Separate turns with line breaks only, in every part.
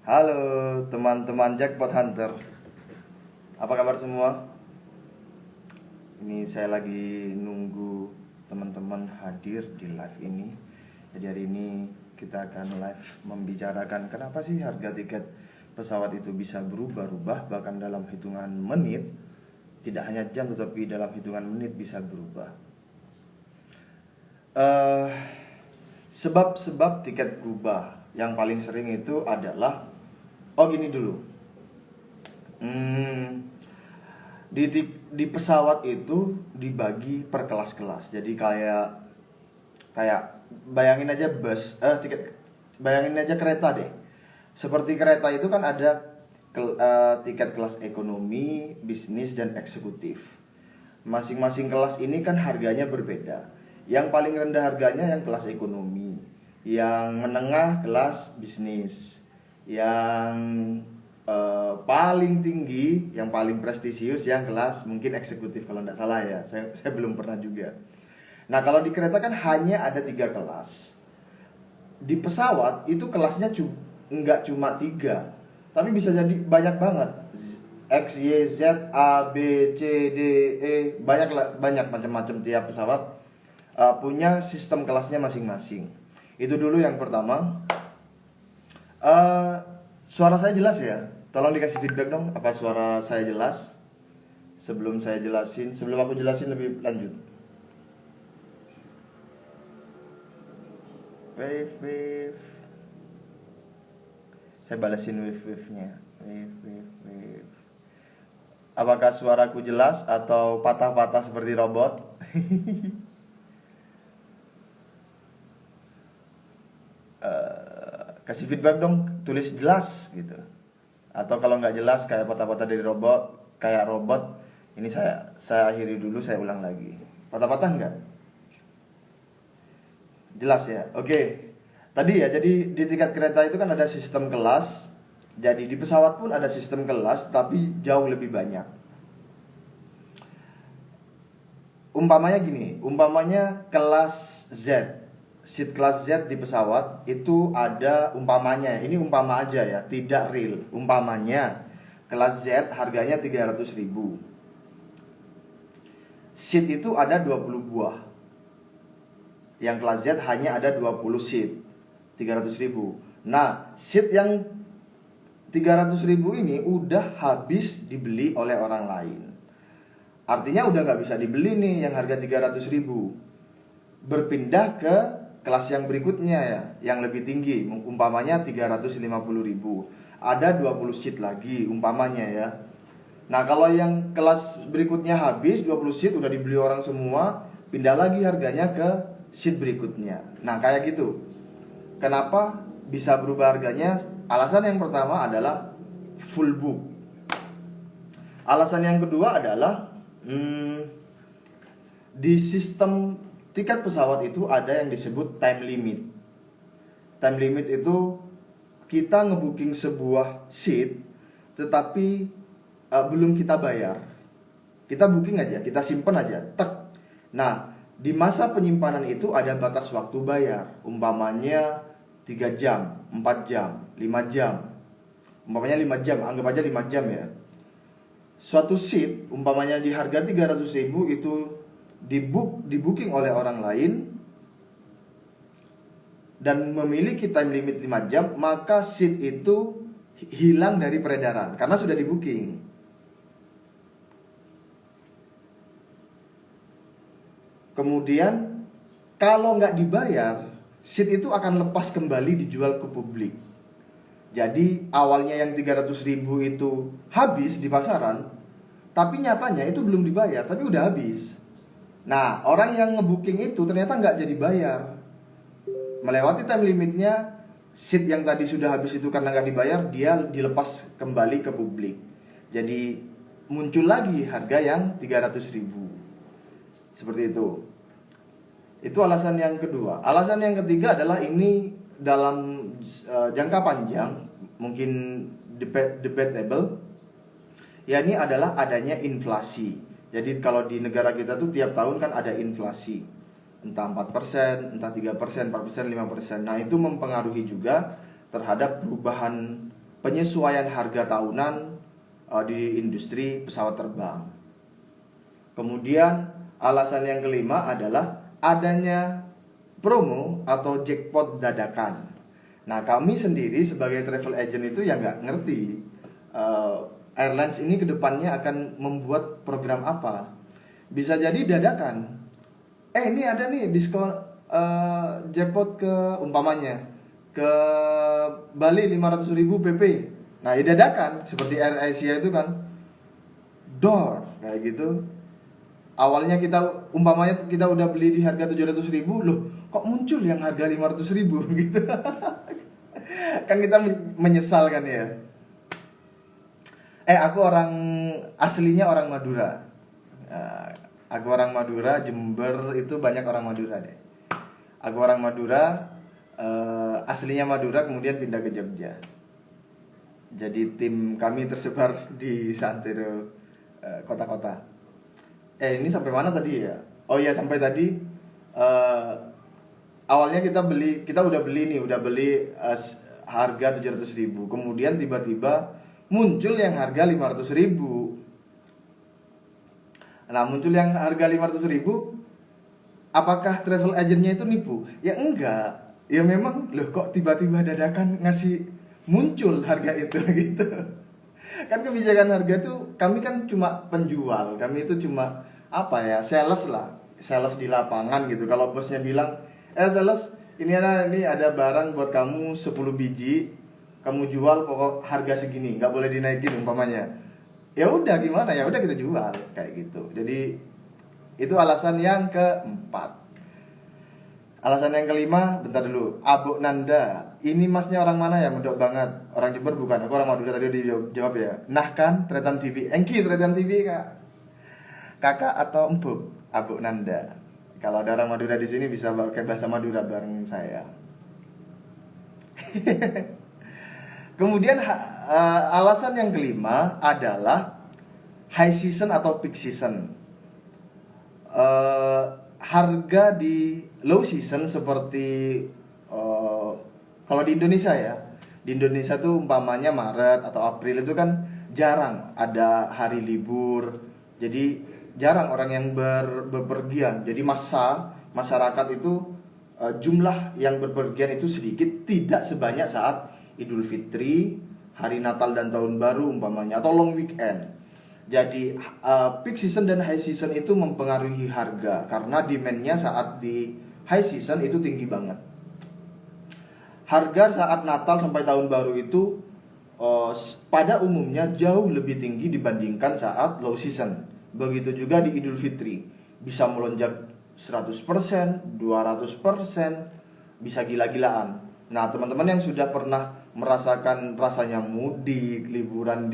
Halo teman-teman Jackpot Hunter. Apa kabar semua? Ini saya lagi nunggu teman-teman hadir di live ini. Jadi hari ini kita akan live membicarakan kenapa sih harga tiket pesawat itu bisa berubah-ubah bahkan dalam hitungan menit. Tidak hanya jam tetapi dalam hitungan menit bisa berubah. Sebab-sebab tiket berubah yang paling sering itu adalah gini dulu. Di pesawat itu dibagi per kelas-kelas. Jadi kayak bayangin aja bayangin aja kereta deh. Seperti kereta itu kan ada tiket kelas ekonomi, bisnis dan eksekutif. Masing-masing kelas ini kan harganya berbeda. Yang paling rendah harganya yang kelas ekonomi, yang menengah kelas bisnis, yang paling tinggi, yang paling prestisius yang kelas mungkin eksekutif kalau tidak salah ya. Saya belum pernah juga. Nah kalau di kereta kan hanya ada 3 kelas. Di pesawat itu kelasnya nggak cuma 3, tapi bisa jadi banyak banget. X, Y, Z, A, B, C, D, E, banyak macam-macam. Tiap pesawat punya sistem kelasnya masing-masing. Itu dulu yang pertama. Suara saya jelas ya? Tolong dikasih feedback dong, apa suara saya jelas? Sebelum aku jelasin lebih lanjut. Wave. Saya balesin wave-nya. Wave. Apakah suaraku jelas atau patah-patah seperti robot? Kasih feedback dong, tulis jelas gitu. Atau kalau nggak jelas kayak patah-patah dari kayak robot, ini saya akhiri dulu, saya ulang lagi. Patah-patah nggak? Jelas ya? Oke. Tadi ya, jadi di tiket kereta itu kan ada sistem kelas. Jadi di pesawat pun ada sistem kelas, tapi jauh lebih banyak. Umpamanya kelas Z, seat kelas Z di pesawat itu ada umpamanya, ini umpama aja ya, tidak real. Umpamanya kelas Z harganya 300.000. Seat itu ada 20 buah. Yang kelas Z hanya ada 20 seat, 300.000. Nah, seat yang 300.000 ini udah habis dibeli oleh orang lain. Artinya udah nggak bisa dibeli nih yang harga 300.000. Berpindah ke kelas yang berikutnya ya, yang lebih tinggi, umpamanya 350.000. Ada 20 seat lagi umpamanya ya. Nah kalau yang kelas berikutnya habis, 20 seat udah dibeli orang semua, pindah lagi harganya ke seat berikutnya. Nah kayak gitu. Kenapa bisa berubah harganya? Alasan yang pertama adalah full book. Alasan yang kedua adalah di sistem tiket pesawat itu ada yang disebut time limit. Time limit itu kita ngebooking sebuah seat tetapi belum kita bayar. Kita booking aja, kita simpen aja, tek. Nah, di masa penyimpanan itu ada batas waktu bayar. Umpamanya 3 jam, 4 jam, 5 jam. Umpamanya 5 jam, anggap aja 5 jam ya. Suatu seat umpamanya di harga 300.000 itu di booking oleh orang lain dan memiliki time limit 5 jam, maka seat itu hilang dari peredaran karena sudah di booking. Kemudian kalau nggak dibayar, seat itu akan lepas kembali dijual ke publik. Jadi awalnya yang 300.000 itu habis di pasaran, tapi nyatanya itu belum dibayar, tapi udah habis. Nah orang yang ngebooking itu ternyata nggak jadi bayar, melewati time limitnya. Seat yang tadi sudah habis itu karena nggak dibayar, dia dilepas kembali ke publik. Jadi muncul lagi harga yang 300.000. Seperti itu. Itu alasan yang kedua. Alasan yang ketiga adalah ini dalam jangka panjang mungkin debatable. Ya ini adalah adanya inflasi. Jadi kalau di negara kita tuh tiap tahun kan ada inflasi. Entah 4%, entah 3%, 4%, 5%. Nah itu mempengaruhi juga terhadap perubahan penyesuaian harga tahunan di industri pesawat terbang. Kemudian alasan yang kelima adalah adanya promo atau jackpot dadakan. Nah, kami sendiri sebagai travel agent itu ya nggak ngerti airlines ini kedepannya akan membuat program apa. Bisa jadi dadakan. Ini ada nih diskon jackpot ke umpamanya ke Bali 500.000 PP. Nah, ya dadakan seperti Air Asia itu kan door kayak gitu. Awalnya kita umpamanya kita udah beli di harga 700.000, loh kok muncul yang harga 500.000 gitu. Kan kita menyesal kan ya. Aku aslinya orang Madura. Aku orang Madura, Jember itu banyak orang Madura deh. Aku orang Madura, aslinya Madura kemudian pindah ke Jogja. Jadi tim kami tersebar di santero kota-kota. Ini sampai mana tadi ya? Oh iya, sampai tadi awalnya kita udah beli harga 700.000. Kemudian tiba-tiba muncul yang harga 500.000. Nah, muncul yang harga 500.000, apakah travel agentnya itu nipu? Ya enggak. Ya memang loh kok tiba-tiba dadakan ngasih muncul harga itu gitu. Kan kebijakan harga tuh kami kan cuma penjual, kami itu cuma sales lah, sales di lapangan gitu. Kalau bosnya bilang, sales ini ada barang buat kamu 10 biji, kamu jual pokok harga segini, nggak boleh dinaikin umpamanya. Ya udah gimana, ya udah kita jual kayak gitu. Jadi itu alasan yang keempat. Alasan yang kelima, bentar dulu. Abu Nanda, ini masnya orang mana ya? Mendok banget. Orang Jember bukan, aku orang Madura tadi dijawab ya. Nah kan, Tretan TV. Engki Tretan TV kak. Kakak atau empuk? Abu Nanda. Kalau ada orang Madura di sini bisa pakai bahasa Madura bareng saya. Kemudian alasan yang kelima adalah high season atau peak season. Harga di low season seperti kalau di Indonesia ya, di Indonesia tuh umpamanya Maret atau April itu kan jarang ada hari libur, jadi jarang orang yang berpergian. Jadi masyarakat itu jumlah yang berpergian itu sedikit, tidak sebanyak saat Idul Fitri, hari Natal dan Tahun Baru umpamanya, atau long weekend. Jadi peak season dan high season itu mempengaruhi harga karena demand-nya saat di high season itu tinggi banget. Harga saat Natal sampai Tahun Baru itu pada umumnya jauh lebih tinggi dibandingkan saat low season. Begitu juga di Idul Fitri, bisa melonjak 100%, 200%, bisa gila-gilaan. Nah, teman-teman yang sudah pernah merasakan rasanya mudik, liburan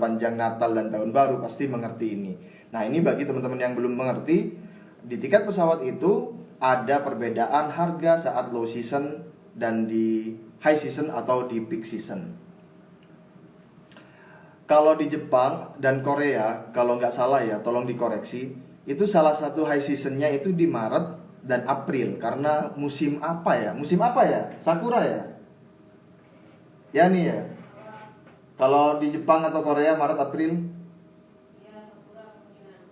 panjang Natal dan Tahun Baru pasti mengerti ini. Nah, ini bagi teman-teman yang belum mengerti, di tiket pesawat itu ada perbedaan harga saat low season dan di high season atau di peak season. Kalau di Jepang dan Korea, kalau nggak salah ya, tolong dikoreksi, itu salah satu high seasonnya itu di Maret dan April. Karena musim apa ya? Sakura ya? Ya nih ya. Kalau di Jepang atau Korea Maret April?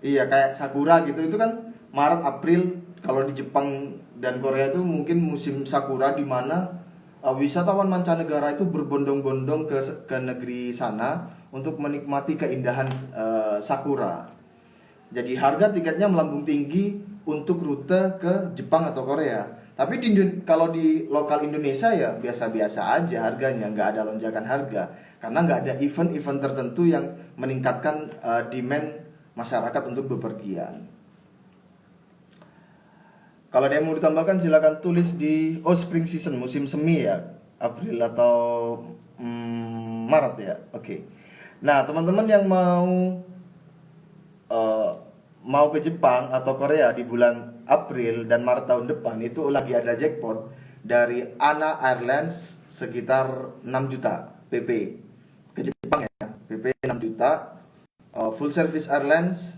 Iya, kayak Sakura gitu. Itu kan Maret April. Kalau di Jepang dan Korea itu mungkin musim Sakura, di mana wisatawan mancanegara itu berbondong-bondong ke negeri sana untuk menikmati keindahan Sakura. Jadi harga tiketnya melambung tinggi untuk rute ke Jepang atau Korea. Tapi kalau di lokal Indonesia ya biasa-biasa aja harganya, nggak ada lonjakan harga. Karena nggak ada event-event tertentu yang meningkatkan demand masyarakat untuk bepergian. Kalau ada yang mau ditambahkan silakan tulis di spring season, musim semi ya, April atau Maret ya. Oke. Nah, teman-teman yang mau ke Jepang atau Korea di bulan April dan Maret tahun depan itu lagi ada jackpot dari ANA Airlines sekitar 6 juta PP ke Jepang ya. PP 6 juta. Full service airlines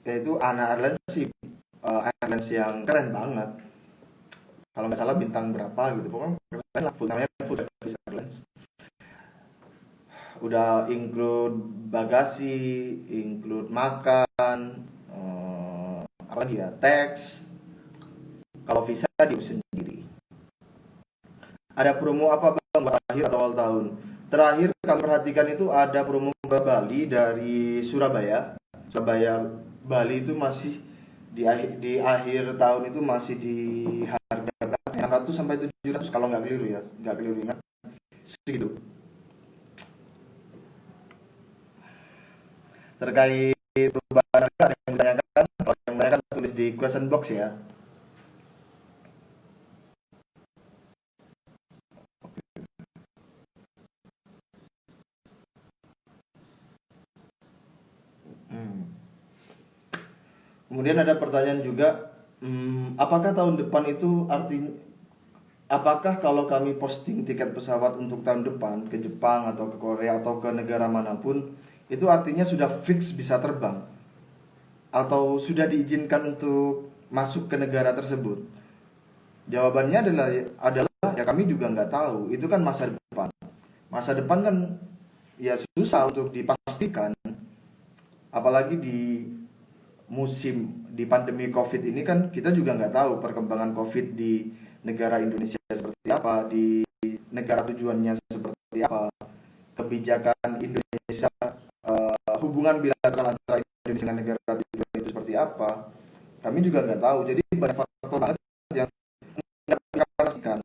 yaitu ANA Airlines sih airlines yang keren banget. Kalau nggak salah bintang berapa gitu, pokoknya keren lah, namanya full service airlines. Udah include bagasi, include makan, apalagi ya, tax. Kalau visa diurus sendiri. Ada promo apa bang buat akhir atau awal tahun? Terakhir kami perhatikan itu ada promo Bali dari Surabaya. Surabaya Bali itu masih di akhir tahun itu masih di harga berapa? 600 sampai 700 kalau nggak keliru ya, nggak keliru ingat segitu. Terkait perubahan harga ada yang ditanyakan, kalau yang ditanyakan tulis di question box ya. Hmm. Kemudian ada pertanyaan juga, apakah tahun depan itu artinya, apakah kalau kami posting tiket pesawat untuk tahun depan ke Jepang atau ke Korea atau ke negara manapun, itu artinya sudah fix bisa terbang atau sudah diizinkan untuk masuk ke negara tersebut? Jawabannya adalah ya kami juga nggak tahu. Itu kan masa depan. Masa depan kan ya susah untuk dipastikan. Apalagi di pandemi COVID ini kan kita juga nggak tahu perkembangan COVID di negara Indonesia seperti apa, di negara tujuannya seperti apa, kebijakan Indonesia, hubungan bilateral antara Indonesia dengan negara tujuan itu seperti apa. Kami juga nggak tahu. Jadi banyak faktor banget yang nggak kita pastikan.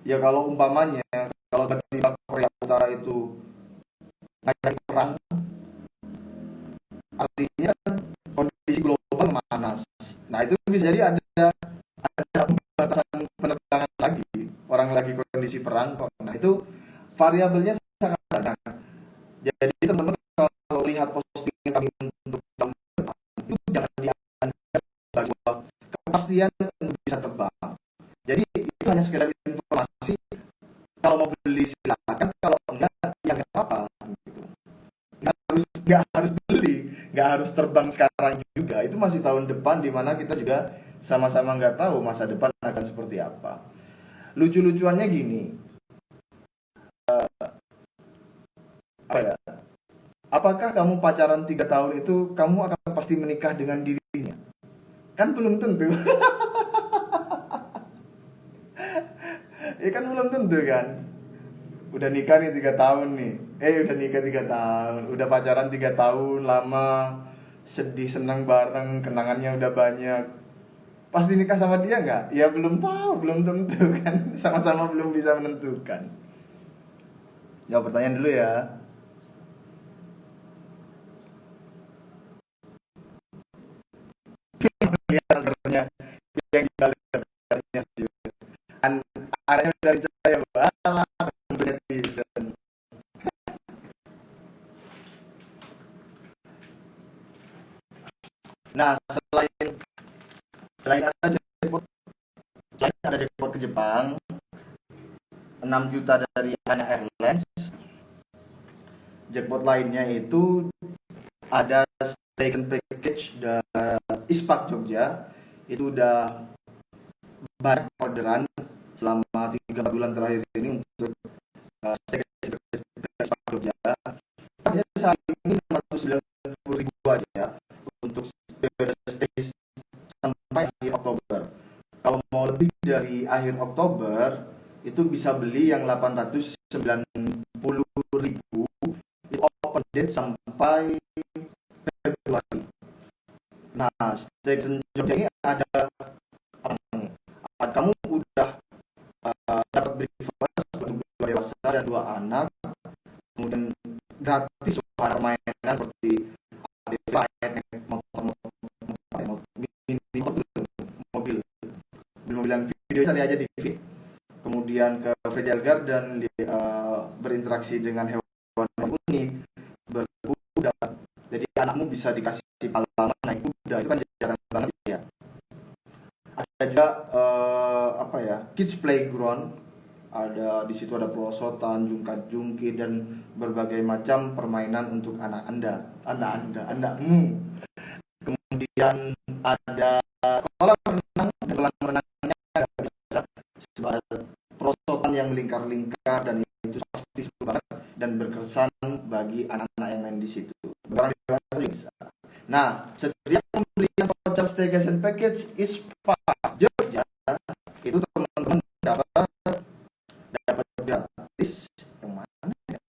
Ya kalau umpamanya, kalau tiba-tiba Korea Utara itu ngajak perang, artinya kondisi global memanas. Nah itu bisa jadi ada batasan penerbangan lagi, orang lagi kondisi perang kok. Nah itu variabelnya sangat banyak. Jadi teman-teman kalau lihat postingan kami untuk tahun depan itu jangan dianggap sebuah kepastian untuk bisa terbang. Jadi itu hanya sekedar informasi. Kalau mau beli silakan, kalau enggak ya nggak apa-apa. Gitu. Nggak harus beli, nggak harus terbang sekarang juga. Itu masih tahun depan di mana kita juga sama-sama nggak tahu masa depan akan seperti apa. Lucu-lucuannya gini, apa ya? Apakah kamu pacaran 3 tahun itu kamu akan pasti menikah dengan dirinya? Kan belum tentu. Ya kan belum tentu kan. Udah nikah nih 3 tahun nih. Udah nikah 3 tahun, udah pacaran 3 tahun lama, sedih senang bareng, kenangannya udah banyak. Pasti nikah sama dia nggak? Ya belum tahu, belum tentu kan. Sama-sama belum bisa menentukan. Jawab pertanyaan dulu ya. Lihat sebenarnya yang dibalik sebenarnya sih. Anaknya dari saya banget netizen. Nah, selain ada jackpot, selain ada jackpot ke Jepang, 6 juta dari Hana Airlines, jackpot lainnya itu ada staycation package dari Ispak Jogja. Itu udah banyak orderan selama 3 bulan terakhir ini untuk staycation package Ispak Jogja. Hanya saat ini 690.000 aja untuk periode stay sampai akhir Oktober. Kalau mau lebih dari akhir Oktober itu bisa beli yang 890.000, itu open date sampai Februari. Nah, staycation Jogja ini ada apa nih? Kamu udah dapat breakfast untuk 2 dewasa dan 2 anak, kemudian gratis permainan seperti motor, mobil, mobil-mobilan video cari aja di feed. Kemudian ke Fragile Garden berinteraksi dengan hewan unik, berkuda. Jadi anakmu bisa dikasih pengalaman naik kuda, itu kan jarang banget ya. Ada juga apa ya, kids playground. Ada di situ ada perosotan, jungkat-jungkit dan berbagai macam permainan untuk anak anakmu. Kemudian ada kolam renang, ada kolam renangnya nggak bisa perosotan yang melingkar-lingkar, dan itu pasti seru banget dan berkesan bagi anak-anak yang main di situ. Orang dewasa juga bisa. Nah, setiap pembelian voucher staycation package ISPA Jogja itu teman-teman dapat gratis yang mana ya?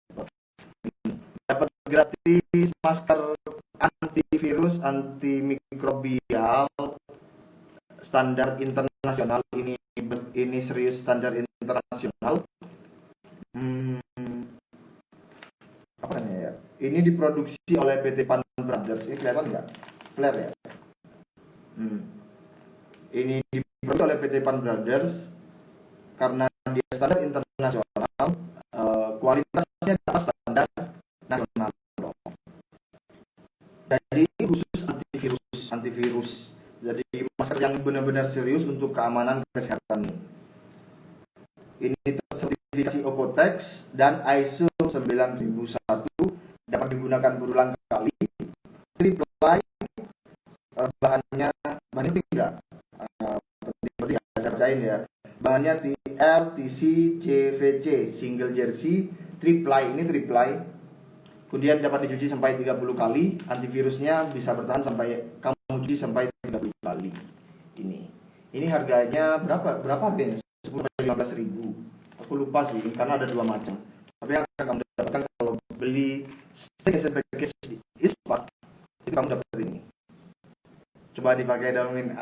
Dapat gratis masker antivirus, antimikrobial standar internasional. Ini serius, standar internasional. Apa namanya ya? Ini diproduksi oleh PT Pan Brothers. Ini kelihatan nggak? Flare ya. Ini diproduksi oleh PT Pan Brothers karena dia standar internasional, kualitasnya di atas standar nasional. Jadi ini khusus antivirus. Jadi masker yang benar-benar serius untuk keamanan kesehatan. Ini tersertifikasi Ocotex dan ISO 9001, dapat digunakan berulang kali. Triple bahannya penting nggak? Penting saya bacain ya. Bahannya TR, TC, CVC, single jersey, triple. Ini triple. Kemudian dapat dicuci sampai 30 kali. Antivirusnya bisa bertahan sampai kamu cuci sampai 30 kali. Ini harganya berapa harganya? 10 sampai 15 ribu. Aku lupa sih karena ada dua macam. Tapi yang akan kamu dapatkan kalau beli staycation package di ISPA, itu kamu dapat ini. Coba dipakai dong, Min.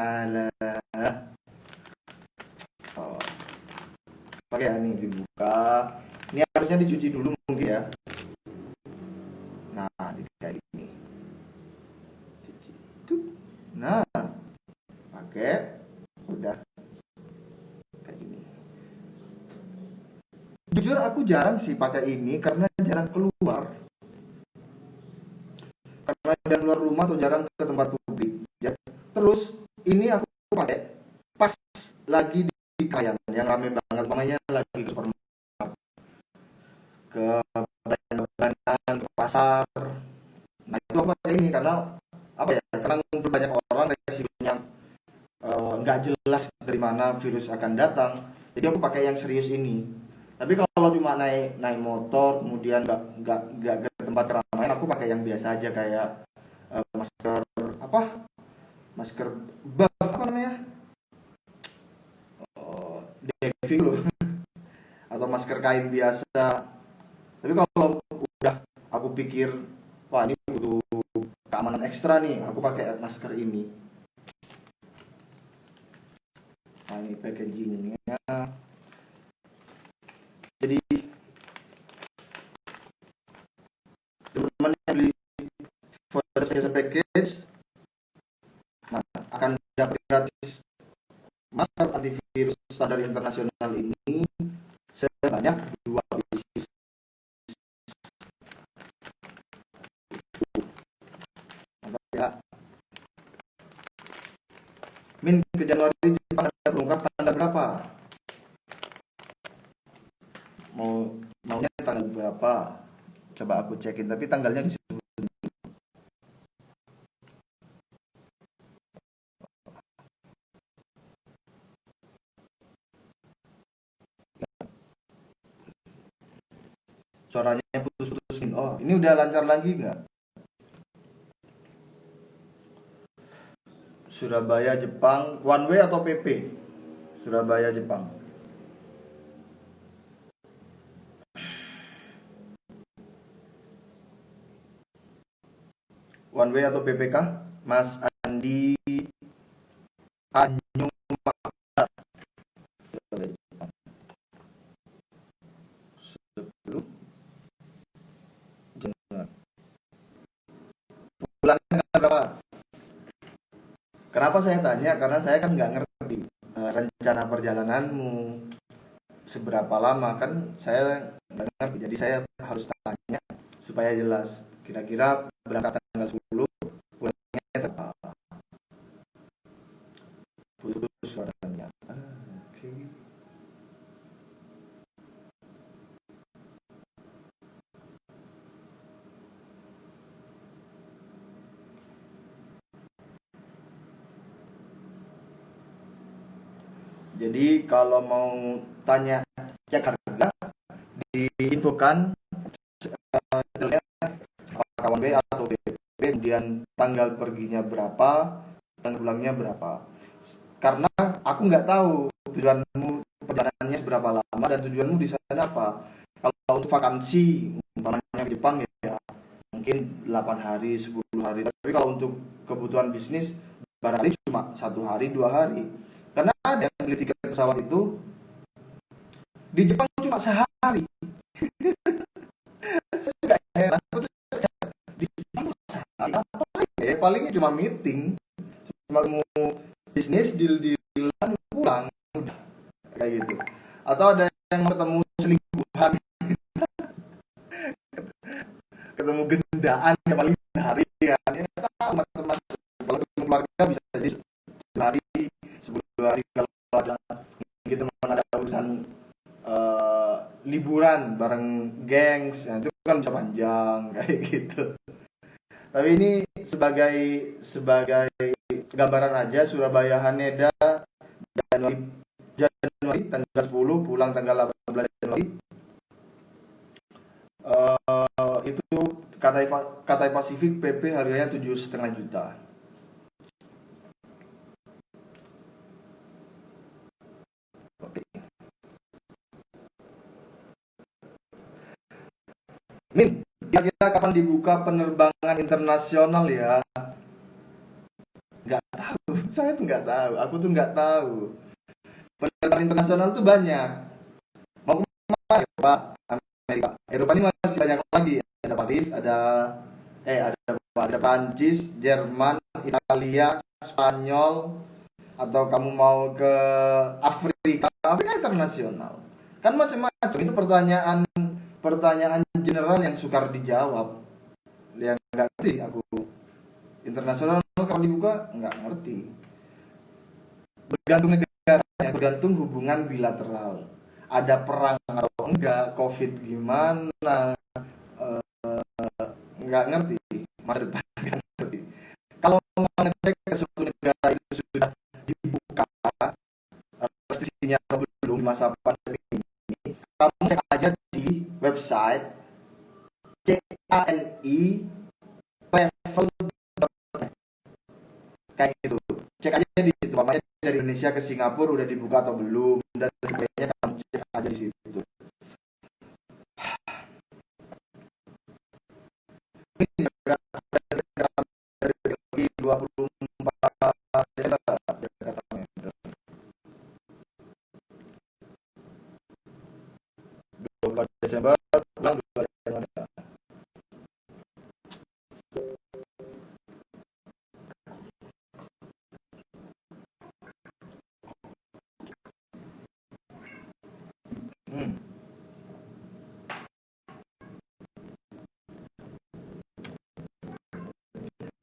Pakai ya, nih dibuka. Ini harusnya dicuci dulu mungkin ya. Nah, kayak gini. Nah, pakai udah kayak gini. Jujur aku jarang sih pakai ini karena jarang keluar. Karena jarang keluar rumah atau jarang ke tempat publik. Ya. Terus ini aku pakai pas lagi di Kayan yang rame banget, namanya lagi ke supermarket, ke bayan-bayanan, ke pasar. Nah itu apa ini karena apa ya? Karena ngumpul banyak orang, resikonya nggak jelas dari mana virus akan datang. Jadi aku pakai yang serius ini. Tapi kalau cuma naik motor, kemudian nggak ke tempat keramaian, aku pakai yang biasa aja kayak masker apa? Masker buff apa namanya? Diving loh. Atau masker kain biasa. Tapi kalau udah aku pikir, wah ini butuh keamanan ekstra nih, aku pakai masker ini. Nah ini packagingnya. Jadi teman-teman yang beli voucher package, nah, akan dapat gratis masker antivirus standar internasional ini sebanyak 2 pieces. Mantap ya. Min, ke Januari Jepang ada berungkap tanggal berapa? Maunya tanggal berapa? Coba aku cekin, tapi tanggalnya disebut. Suaranya putus-putus. Oh, ini udah lancar lagi nggak? Surabaya Jepang, one way atau PP? Surabaya Jepang. One way atau PPK? Mas Andi Anyu Makar. Sebelum Januari. Bulannya berapa? Kenapa saya tanya? Karena saya kan nggak ngerti rencana perjalananmu seberapa lama, kan saya nggak ngerti. Jadi saya harus tanya supaya jelas. Kira-kira berangkat tanggal 10, pulangnya berapa? Putus suaranya. Oke. Jadi kalau mau tanya cek harga, diinfokan detailnya kawan B atau BP, kemudian tanggal perginya berapa, tanggal pulangnya berapa. Karena aku nggak tahu tujuanmu perjalanannya seberapa lama dan tujuanmu di sana apa. Kalau untuk vakansi, umpamanya ke Jepang ya mungkin 8 hari, 10 hari. Tapi kalau untuk kebutuhan bisnis, barangkali cuma 1 hari, 2 hari. Karena ada yang beli tiket pesawat itu di Jepang cuma sehari. Saya nggak heran, aku tuh di Jepang sehari apa ya? Palingnya cuma meeting, cuma mau bisnis, deal-dealan, pulang, udah kayak gitu. Atau ada yang ketemu selingkuhan, ketemu gendaan ya paling sehari kan. Ya nggak tahu macam-macam. Kalau ketemu keluarga bisa jadi 1 hari, 10 hari kalau ada gitu ada urusan liburan bareng gengs, nah, itu kan bisa panjang kayak gitu. Tapi ini sebagai sebagai gambaran aja. Surabaya Haneda Januari, tanggal 10, pulang tanggal 18 Januari. Itu Cathay Pacific PP harganya 7,5 juta. Oke. Min, kira-kira kapan dibuka penerbangan internasional ya? Nggak tahu, saya tuh nggak tahu, aku tuh nggak tahu. Penerbangan internasional tuh banyak. Mau kemana ya, Pak? Amerika. Eropa ini masih banyak lagi. Ada Paris, ada Prancis, Jerman, Italia, Spanyol, atau kamu mau ke Afrika. Afrika internasional. Kan macam-macam. Itu pertanyaan pertanyaan general yang sukar dijawab. Yang nggak ngerti aku. Internasional kalau dibuka nggak ngerti. Bergantung negara, bergantung hubungan bilateral. Ada perang atau enggak, COVID gimana, nggak ngerti, masa depan nggak ngerti. Kalau mau ngecek ke suatu negara itu sudah dibuka restriksinya atau belum masa pandemi ini, kamu cek aja di website CANI travel kayak gitu. Cek aja di situ, makanya dari Indonesia ke Singapura udah dibuka atau belum dan sebagainya, kamu cek aja di situ. Ini 24 Desember, 24 Desember pulang 2 Januari. Hmm.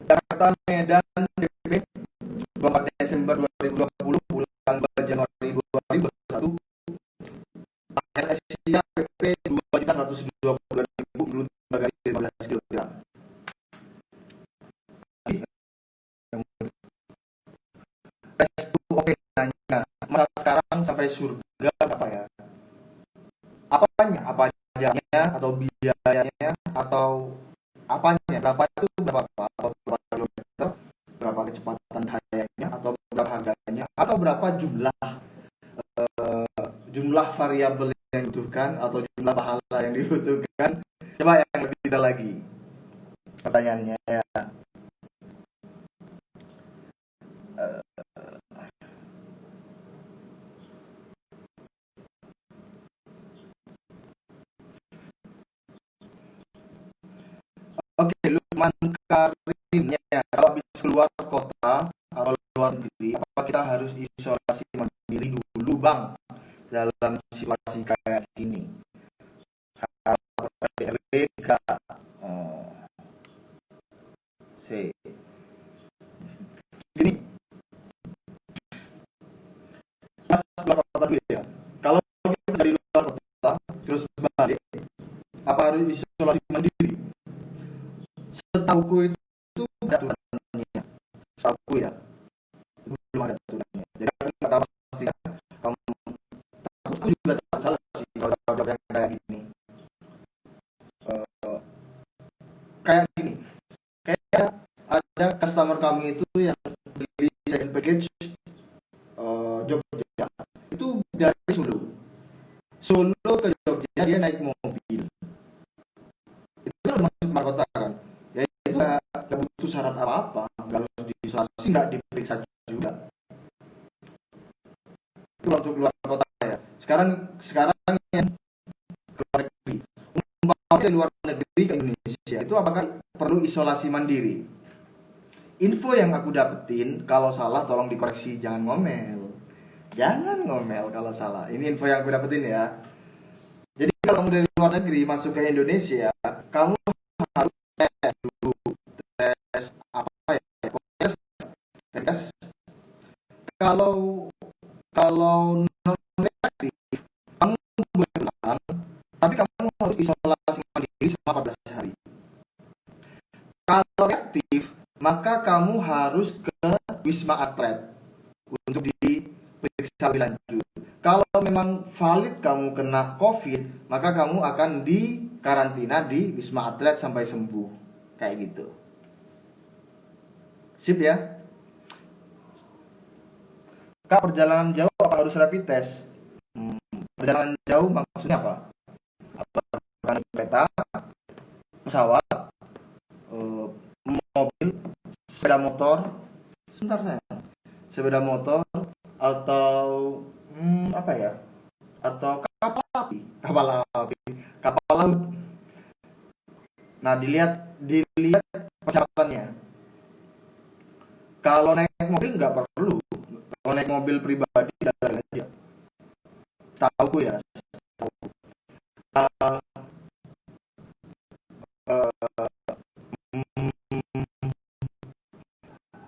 Jakarta Medan DP 24 Desember 2020 pulang 2 Januari 2021. RSI-nya PP 2.122.000 belum bagasi 15 kg. Restu oke nanya, masa sekarang sampai surga apa ya? Apanya? Apa jalannya atau biayanya atau apanya? Berapa itu berapa? Berapa kilometer? Berapa kecepatan cahayanya atau berapa harganya? Atau berapa jumlah variabel yang dibutuhkan atau jumlah pahala yang dibutuhkan? Coba yang lebih detail lagi pertanyaannya ya. Oke, Lukman Karim ya. Kalau habis keluar kota atau luar negeri, apa kita harus isolasi mandiri dulu, Bang, dalam situasi kayak gini? Kalau PSBB oh, C. Gini, Mas keluar kota dulu ya. Kalau kita dari luar kota terus balik, apa harus isolasi mandiri? Setahuku itu ada aturannya. Setahuku ya, belum ada aturannya. Jadi aku nggak tahu pastinya. Kamu, aku juga tak salah sih. Solo ke Jogja dia naik mobil. Itu kan masuk luar kota kan. Ya itu nggak butuh syarat apa-apa, nggak harus diisolasi, nggak diperiksa juga. Itu untuk luar kota ya. Sekarang yang luar negeri. Umpamanya dari luar negeri ke Indonesia itu apakah perlu isolasi mandiri? Info yang aku dapetin, kalau salah tolong dikoreksi, jangan ngomel. Jangan ngomel kalau salah. Ini info yang aku dapetin ya. Jadi kalau kamu dari luar negeri masuk ke Indonesia, kamu harus tes dulu, tes apa ya? Pokoknya tes. Kalau kalau non negatif, kamu boleh pulang, tapi kamu harus isolasi mandiri selama 14 hari. Kalau reaktif, maka kamu harus ke Wisma Atlet untuk diperiksa lebih lanjut. Kalau memang valid kamu kena COVID, maka kamu akan dikarantina di Wisma Atlet sampai sembuh. Kayak gitu. Sip ya. Kak, perjalanan jauh apa harus rapid test? Perjalanan jauh maksudnya apa? Apa kereta, pesawat, mobil, sepeda motor, sebentar saya, sepeda motor atau apa ya? Atau kapal laut. Nah, dilihat persyaratannya. Kalau naik mobil nggak perlu. Kalau naik mobil pribadi jalan aja. Tahu ya. Uh, uh,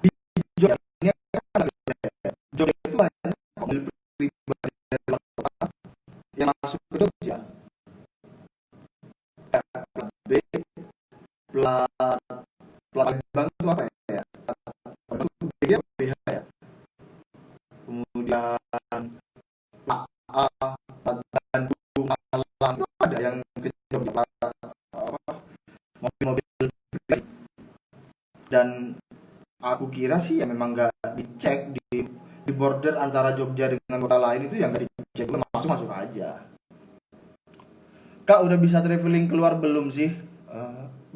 di Jogja Jogja itu banyak mobil pribadi dari luar kota yang masuk ke Jogja. Plat B, plat Palembang itu apa ya? BG apa BH ya? Kemudian plat A, plat Bandung, Malang itu ada yang ke Jogja, plat apa? Mobil-mobil pribadi. Dan aku kira sih ya memang nggak dicek di border antara Jogja dengan kota lain itu yang nggak dicek, masuk aja. Kak, udah bisa traveling keluar belum sih?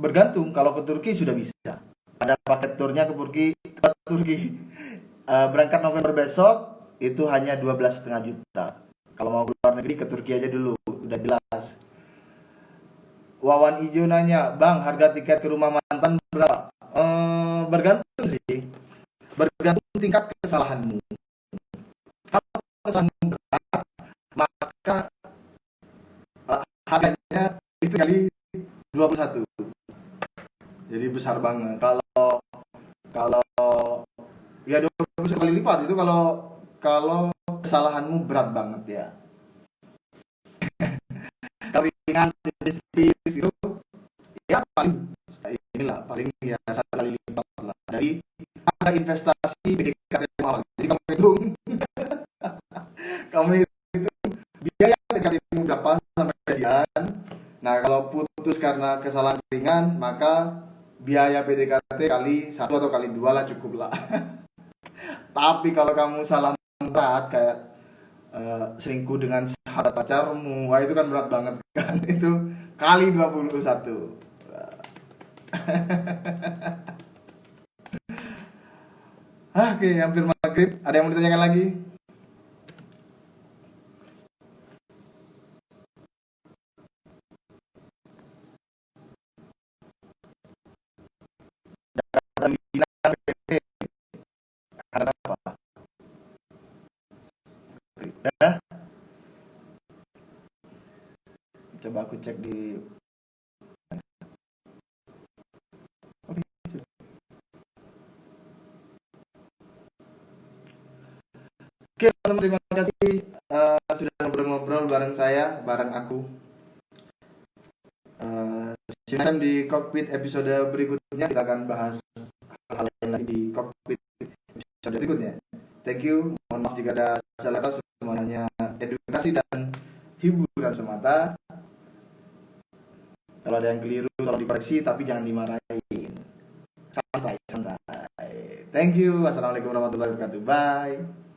Bergantung. Kalau ke Turki sudah bisa. Ada paket turnya ke Turki. Berangkat November besok itu hanya 12,5 juta. Kalau mau keluar negeri ke Turki aja dulu, udah jelas. Wawan Ijo nanya, Bang, harga tiket ke rumah mantan berapa? Bergantung sih. Bergantung tingkat kesalahanmu. Kalau kesalahanmu berat, maka harganya itu kali 21. Jadi besar banget. Kalau ya 21 kali lipat itu kalau kesalahanmu berat banget ya. Kalau ringan tipis itu ya paling ya 1 kali lipat lah. Dari ada investasi PDKT awal. Jadi kamu itu biaya PDKT berapa sampai jadian. Nah, kalau putus karena kesalahan ringan, maka biaya PDKT kali 1 atau kali 2 lah, cukup lah. Tapi kalau kamu salah berat kayak selingkuh dengan sahabat pacarmu, wah itu kan berat banget kan. Itu kali 21. Oke, hampir maghrib. Ada yang mau ditanyakan lagi? Ada apa? Ya? Coba aku cek di. Oke, teman-teman, terima kasih sudah ngobrol-ngobrol bareng saya, bareng aku. Silakan di Cockpit episode berikutnya kita akan bahas hal lain lagi di Cockpit episode berikutnya. Thank you. Mohon maaf jika ada salah kata, semuanya edukasi dan hiburan semata. Kalau ada yang keliru tolong dikoreksi, tapi jangan dimarahin. Santai. Thank you. Wassalamualaikum warahmatullahi wabarakatuh. Bye.